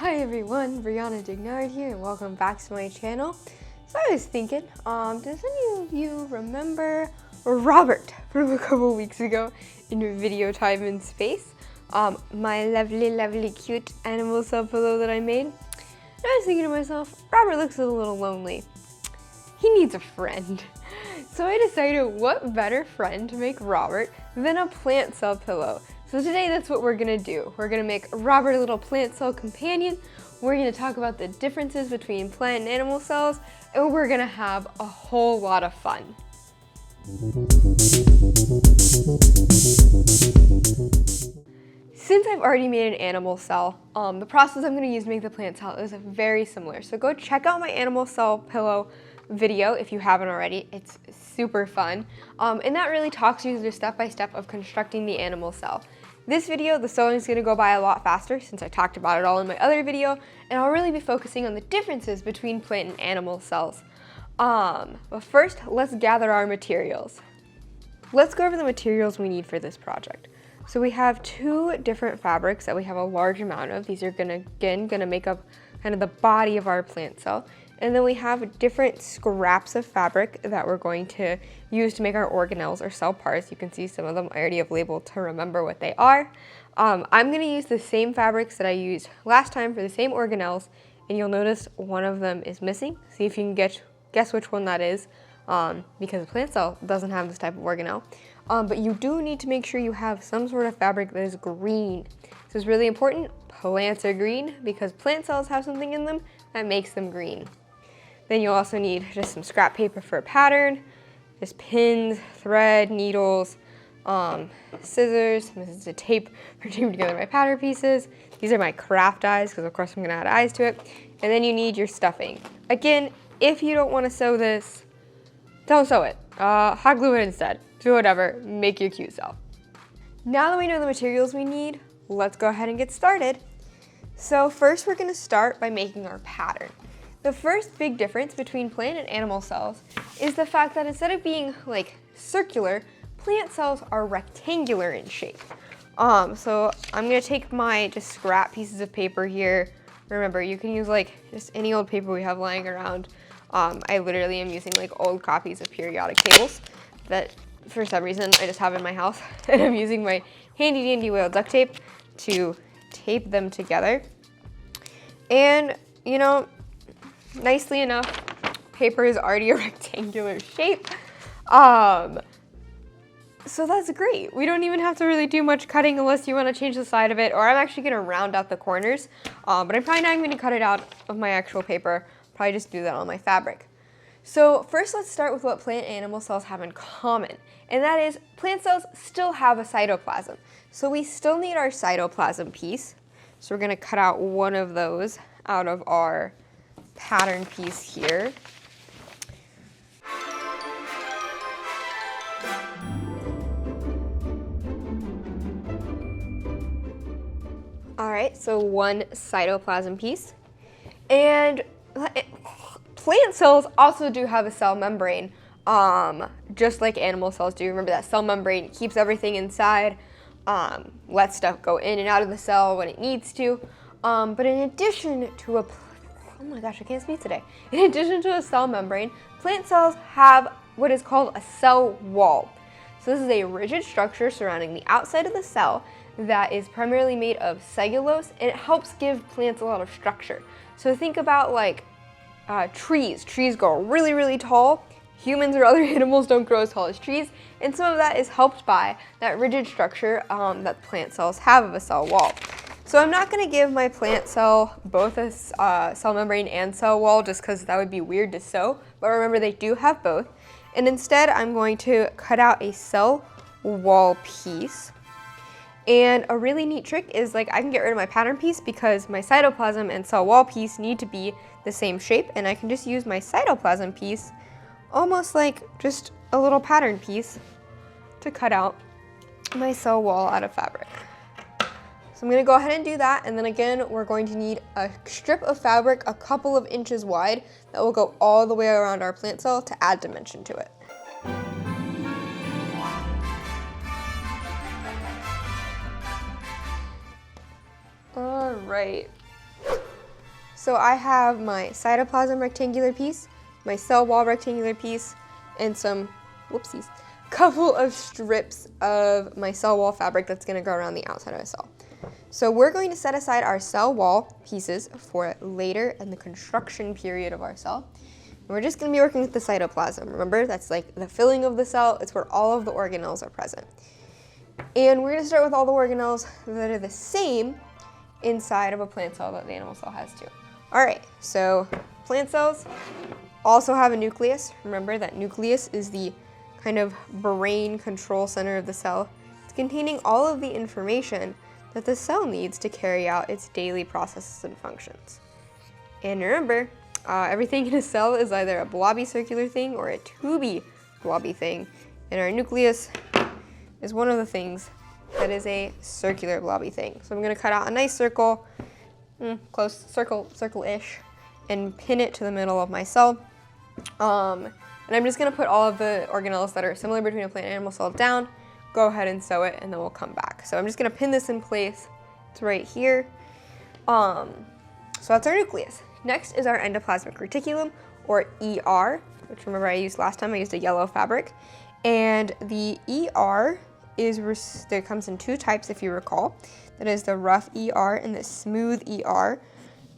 Hi everyone, Brianna Dignard here and welcome back to my channel. So I was thinking, does any of you remember Robert from a couple weeks ago in Video Time and Space? My lovely cute animal cell pillow that I made. And I was thinking to myself, Robert looks a little lonely. He needs a friend. So I decided what better friend to make Robert than a plant cell pillow. So today that's what we're gonna do. We're gonna make Robert a little plant cell companion. We're gonna talk about the differences between plant and animal cells, and we're gonna have a whole lot of fun. Since I've already made an animal cell, the process I'm gonna use to make the plant cell is very similar. So go check out my animal cell pillow video if you haven't already. It's super fun. And that really talks you through the step-by-step of constructing the animal cell. This video, the sewing is gonna go by a lot faster since I talked about it all in my other video, and I'll really be focusing on the differences between plant and animal cells. But first, let's gather our materials. Let's go over the materials we need for this project. So we have two different fabrics that we have a large amount of. These are gonna make up kind of the body of our plant cell. And then we have different scraps of fabric that we're going to use to make our organelles or cell parts. You can see some of them I already have labeled to remember what they are. I'm gonna use the same fabrics that I used last time for the same organelles, and you'll notice one of them is missing. See if you can guess which one that is, because a plant cell doesn't have this type of organelle. But you do need to make sure you have some sort of fabric that is green. This is really important. Plants are green because plant cells have something in them that makes them green. Then you'll also need just some scrap paper for a pattern, just pins, thread, needles, scissors. This is the tape for taping together my pattern pieces. These are my craft eyes because of course I'm gonna add eyes to it. And then you need your stuffing. Again, if you don't want to sew this, don't sew it. Hot glue it instead. Do whatever, make your cute self. Now that we know the materials we need, let's go ahead and get started. So first we're gonna start by making our pattern. The first big difference between plant and animal cells is the fact that instead of being like circular, plant cells are rectangular in shape. So I'm gonna take my just scrap pieces of paper here. Remember, you can use like just any old paper we have lying around. I literally am using like old copies of periodic tables that for some reason I just have in my house. And I'm using my handy dandy whale duct tape to tape them together. And you know, nicely enough, paper is already a rectangular shape. So that's great. We don't even have to really do much cutting unless you want to change the side of it, or I'm actually going to round out the corners, but I'm probably not going to cut it out of my actual paper. Probably just do that on my fabric. So first let's start with what plant and animal cells have in common, and that is plant cells still have a cytoplasm. So we still need our cytoplasm piece. So we're going to cut out one of those out of our pattern piece here. All right, so one cytoplasm piece. And plant cells also do have a cell membrane, just like animal cells do. Remember that cell membrane keeps everything inside, lets stuff go in and out of the cell when it needs to. But in addition to oh my gosh, I can't speak today. In addition to a cell membrane, plant cells have what is called a cell wall. So this is a rigid structure surrounding the outside of the cell that is primarily made of cellulose, and it helps give plants a lot of structure. So think about like trees. Trees grow really tall. Humans or other animals don't grow as tall as trees, and some of that is helped by that rigid structure that plant cells have of a cell wall. So I'm not going to give my plant cell both a cell membrane and cell wall just because that would be weird to sew, but remember they do have both. And instead I'm going to cut out a cell wall piece. And a really neat trick is like I can get rid of my pattern piece because my cytoplasm and cell wall piece need to be the same shape, and I can just use my cytoplasm piece almost like just a little pattern piece to cut out my cell wall out of fabric. So I'm going to go ahead and do that, and then again we're going to need a strip of fabric a couple of inches wide that will go all the way around our plant cell to add dimension to it. All right, So I have my cytoplasm rectangular piece, my cell wall rectangular piece, and some, whoopsies, couple of strips of my cell wall fabric that's gonna go around the outside of a cell. So we're going to set aside our cell wall pieces for later in the construction period of our cell. And we're just gonna be working with the cytoplasm. Remember, that's like the filling of the cell. It's where all of the organelles are present. And we're gonna start with all the organelles that are the same inside of a plant cell that the animal cell has too. All right, so plant cells also have a nucleus. Remember that nucleus is the kind of brain control center of the cell. It's containing all of the information that the cell needs to carry out its daily processes and functions. And remember, everything in a cell is either a blobby circular thing or a tubey blobby thing. And our nucleus is one of the things that is a circular blobby thing. So I'm gonna cut out a nice circle, close circle-ish, and pin it to the middle of my cell. And I'm just gonna put all of the organelles that are similar between a plant and animal cell down, go ahead and sew it, and then we'll come back. So I'm just gonna pin this in place. It's right here. So that's our nucleus. Next is our endoplasmic reticulum, or ER, which remember I used last time, I used a yellow fabric. And the ER there comes in two types, if you recall. That is the rough ER and the smooth ER.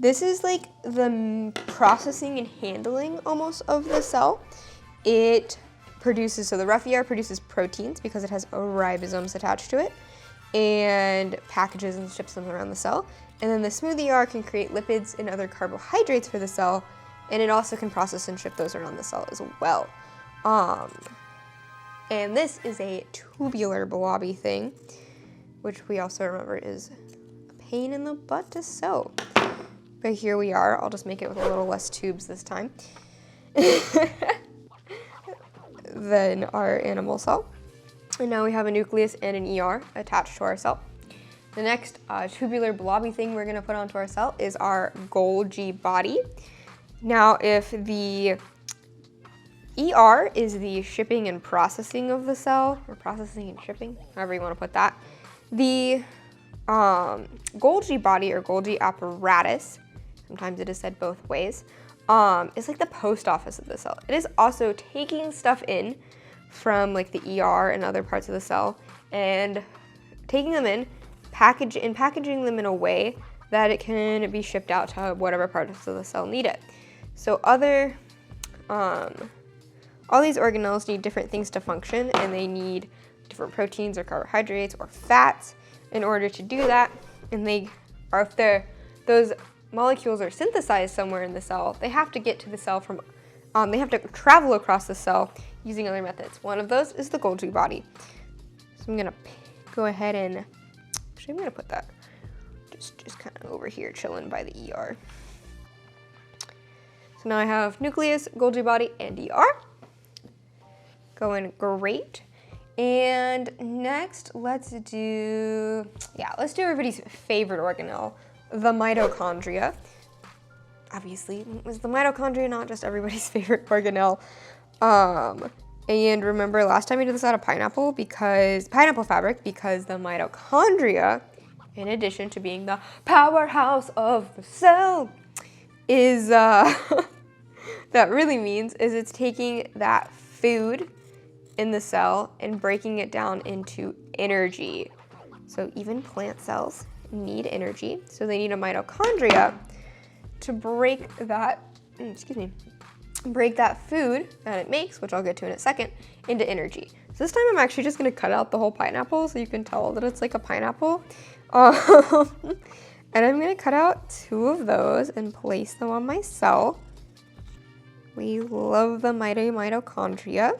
This is like the processing and handling almost of the cell. It produces, so the rough ER produces proteins because it has ribosomes attached to it, and packages and ships them around the cell. And then the smooth ER can create lipids and other carbohydrates for the cell, and it also can process and ship those around the cell as well. And this is a tubular blobby thing, which we also remember is a pain in the butt to sew. But here we are. I'll just make it with a little less tubes this time than our animal cell. And now we have a nucleus and an ER attached to our cell. The next tubular blobby thing we're gonna put onto our cell is our Golgi body. Now, if the ER is the shipping and processing of the cell, or processing and shipping, however you want to put that, the Golgi body or Golgi apparatus, sometimes it is said both ways, is like the post office of the cell. It is also taking stuff in from like the ER and other parts of the cell and taking them in, packaging them in a way that it can be shipped out to whatever parts of the cell need it. So all these organelles need different things to function, and they need different proteins or carbohydrates or fats in order to do that. And if those molecules are synthesized somewhere in the cell, they have to get to the cell from, they have to travel across the cell using other methods. One of those is the Golgi body. So I'm gonna go ahead and, actually I'm gonna put that just kind of over here chilling by the ER. So now I have nucleus, Golgi body, and ER. Going great. And next, let's do everybody's favorite organelle, the mitochondria. Obviously, was the mitochondria not just everybody's favorite organelle? And remember last time we did this out of pineapple fabric, because the mitochondria, in addition to being the powerhouse of the cell, is that really means is it's taking that food in the cell and breaking it down into energy. So even plant cells need energy, so they need a mitochondria to break that food that it makes, which I'll get to in a second, into energy. So this time I'm actually just gonna cut out the whole pineapple so you can tell that it's like a pineapple. And I'm gonna cut out 2 of those and place them on my cell. We love the mitochondria.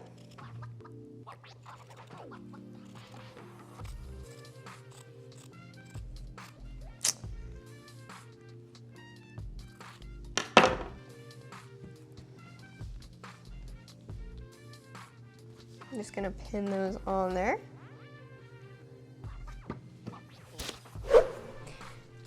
I'm just gonna pin those on there.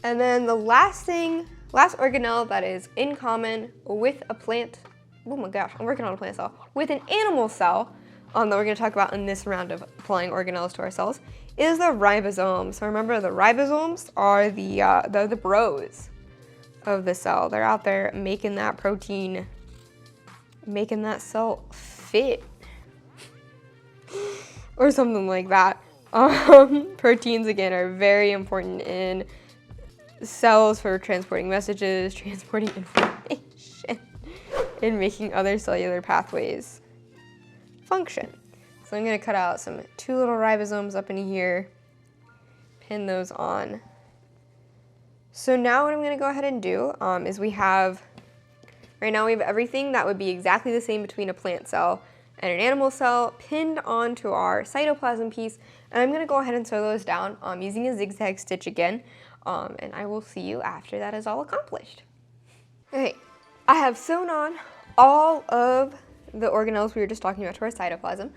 And then the last organelle that is in common with a plant, oh my gosh, I'm working on a plant cell, with an animal cell, that we're gonna talk about in this round of applying organelles to our cells, is the ribosome. So remember, the ribosomes are the bros of the cell. They're out there making that protein, making that cell fit or something like that. Proteins, again, are very important in cells for transporting messages, transporting information, and making other cellular pathways function. So I'm going to cut out some 2 little ribosomes up in here, pin those on. So now what I'm going to go ahead and do is right now we have everything that would be exactly the same between a plant cell and an animal cell pinned onto our cytoplasm piece, and I'm going to go ahead and sew those down using a zigzag stitch again, and I will see you after that is all accomplished. Okay, I have sewn on all of the organelles we were just talking about to our cytoplasm.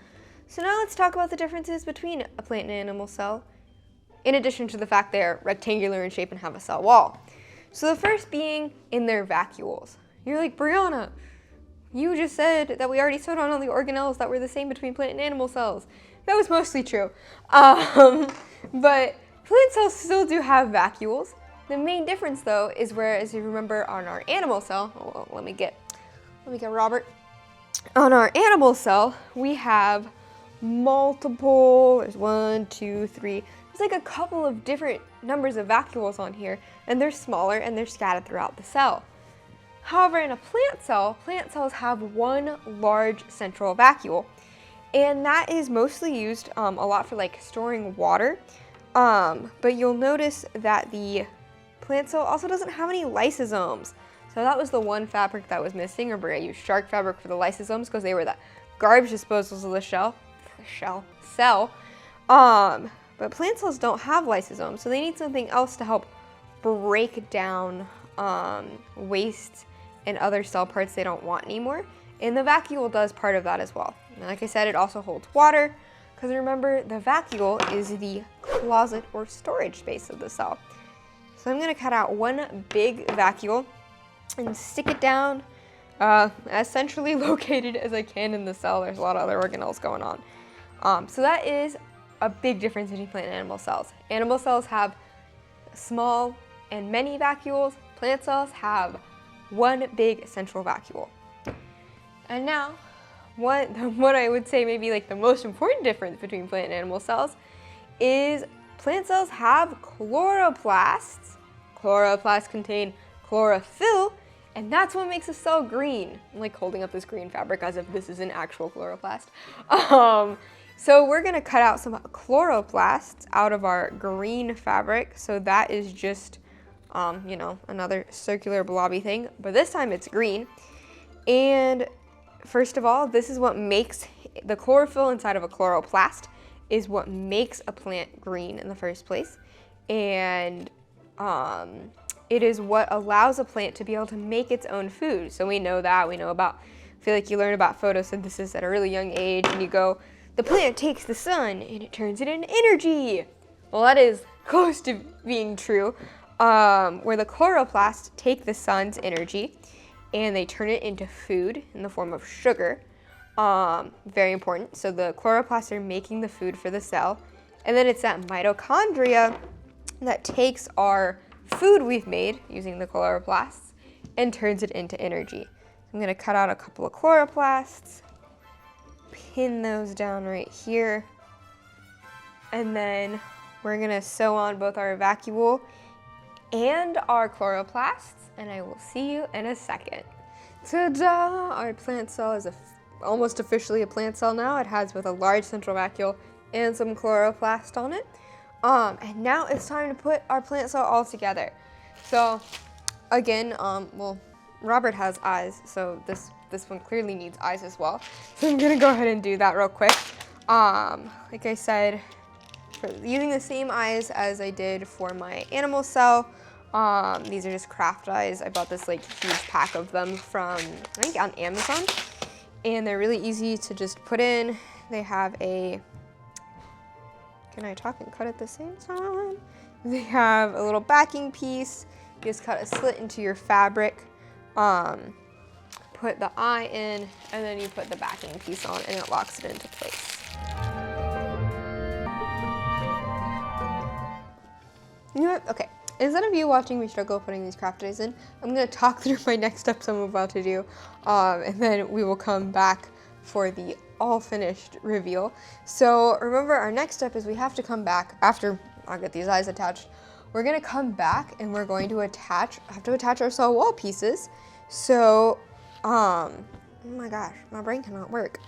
So now let's talk about the differences between a plant and animal cell, in addition to the fact they're rectangular in shape and have a cell wall. So the first being in their vacuoles. You're like, Brianna, you just said that we already sewed on all the organelles that were the same between plant and animal cells. That was mostly true. But plant cells still do have vacuoles. The main difference though is whereas you remember on our animal cell, let me get Robert. On our animal cell, we have multiple, there's 1, 2, 3, there's like a couple of different numbers of vacuoles on here, and they're smaller and they're scattered throughout the cell. However, in a plant cells have one large central vacuole, and that is mostly used a lot for like storing water, but you'll notice that the plant cell also doesn't have any lysosomes. So that was the one fabric that was missing. Remember, I used shark fabric for the lysosomes because they were the garbage disposals of the cell. But plant cells don't have lysosomes, so they need something else to help break down waste and other cell parts they don't want anymore. And the vacuole does part of that as well. And like I said, it also holds water, because remember, the vacuole is the closet or storage space of the cell. So I'm going to cut out one big vacuole and stick it down as centrally located as I can in the cell. There's a lot of other organelles going on. So that is a big difference between plant and animal cells. Animal cells have small and many vacuoles. Plant cells have one big central vacuole. And now, what I would say maybe like the most important difference between plant and animal cells is plant cells have chloroplasts. Chloroplasts contain chlorophyll, and that's what makes a cell green. I'm like holding up this green fabric as if this is an actual chloroplast. So we're gonna cut out some chloroplasts out of our green fabric. So that is just, another circular blobby thing, but this time it's green. And first of all, this is what makes the chlorophyll inside of a chloroplast is what makes a plant green in the first place. And it is what allows a plant to be able to make its own food. So we know that, I feel like you learn about photosynthesis at a really young age and you go, the plant takes the sun and it turns it into energy. Well, that is close to being true, where the chloroplasts take the sun's energy and they turn it into food in the form of sugar. Very important. So the chloroplasts are making the food for the cell. And then it's that mitochondria that takes our food we've made using the chloroplasts and turns it into energy. I'm going to cut out a couple of chloroplasts, pin those down right here, and then we're going to sew on both our vacuole and our chloroplasts, and I will see you in a second. Ta-da! Our plant cell is almost officially a plant cell now. It has both a large central vacuole and some chloroplast on it. And now it's time to put our plant cell all together. So again, Robert has eyes, so this one clearly needs eyes as well. So I'm gonna go ahead and do that real quick. Like I said, using the same eyes as I did for my animal cell. These are just craft eyes. I bought this like huge pack of them from, I think, on Amazon. And they're really easy to just put in. They have a, can I talk and cut at the same time? They have a little backing piece. You just cut a slit into your fabric, put the eye in, and then you put the backing piece on and it locks it into place. You know what? Okay, instead of you watching me struggle putting these craft days in, I'm gonna talk through my next steps I'm about to do, and then we will come back for the all finished reveal. So remember, our next step is we have to come back after I'll get these eyes attached. We're gonna come back and we're going to have to attach our cell wall pieces. So, oh my gosh, my brain cannot work.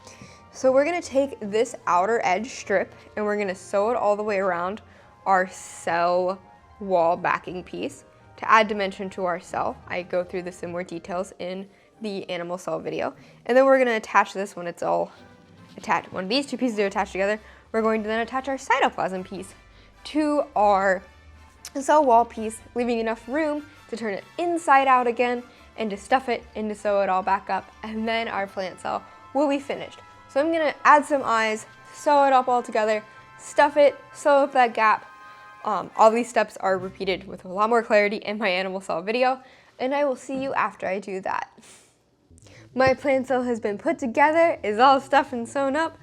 So we're gonna take this outer edge strip and we're gonna sew it all the way around our cell wall backing piece to add dimension to our cell. I go through this in more details in the animal cell video. And then we're gonna attach this when it's all attached. When these two pieces are attached together, we're going to then attach our cytoplasm piece to our cell wall piece, leaving enough room to turn it inside out again and to stuff it and to sew it all back up, and then our plant cell will be finished. So I'm gonna add some eyes, sew it up all together, stuff it, sew up that gap. All these steps are repeated with a lot more clarity in my animal cell video, and I will see you after I do that. My plant cell has been put together, is all stuffed and sewn up,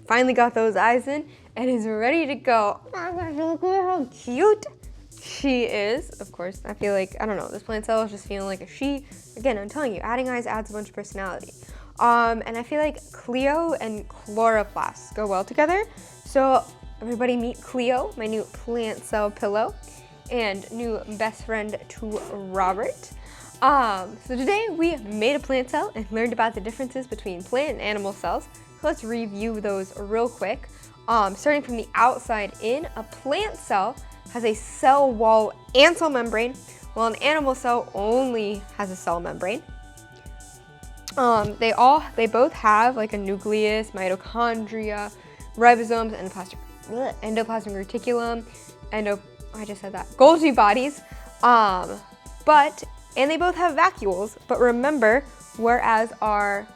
finally got those eyes in, and is ready to go. Look how cute she is. Of course, I feel like, I don't know, this plant cell is just feeling like a she. Again, I'm telling you, adding eyes adds a bunch of personality. And I feel like Cleo and chloroplasts go well together. So everybody meet Cleo, my new plant cell pillow, and new best friend to Robert. So today we made a plant cell and learned about the differences between plant and animal cells. So let's review those real quick. Starting from the outside in, a plant cell has a cell wall and cell membrane, while an animal cell only has a cell membrane. They both have like a nucleus, mitochondria, ribosomes, endoplasmic reticulum, Golgi bodies, and they both have vacuoles. But remember, whereas where's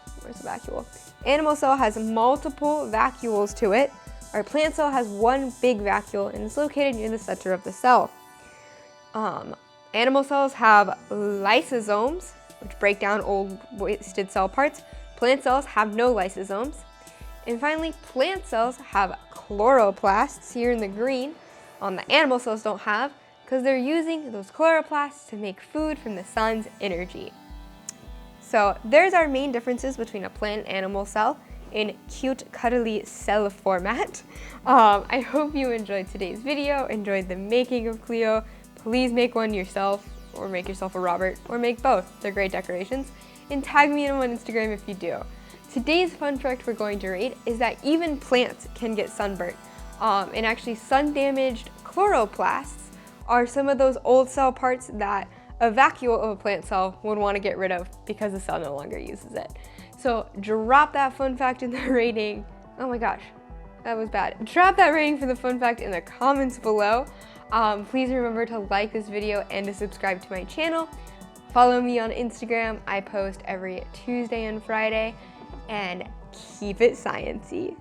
the vacuole? Animal cell has multiple vacuoles to it. Our plant cell has one big vacuole and is located near the center of the cell. Animal cells have lysosomes, which break down old wasted cell parts. Plant cells have no lysosomes. And finally, plant cells have chloroplasts here in the green. The animal cells don't have, because they're using those chloroplasts to make food from the sun's energy. So there's our main differences between a plant and animal cell in cute, cuddly cell format. I hope you enjoyed today's video, enjoyed the making of Cleo. Please make one yourself, or make yourself a Robert, or make both. They're great decorations. And tag me in on Instagram if you do. Today's fun fact we're going to read is that even plants can get sunburnt. And actually sun-damaged chloroplasts are some of those old cell parts that a vacuole of a plant cell would want to get rid of because the cell no longer uses it. So drop that fun fact in the rating. Oh my gosh, that was bad. Drop that rating for the fun fact in the comments below. Please remember to like this video and to subscribe to my channel. Follow me on Instagram. I post every Tuesday and Friday. And keep it sciencey.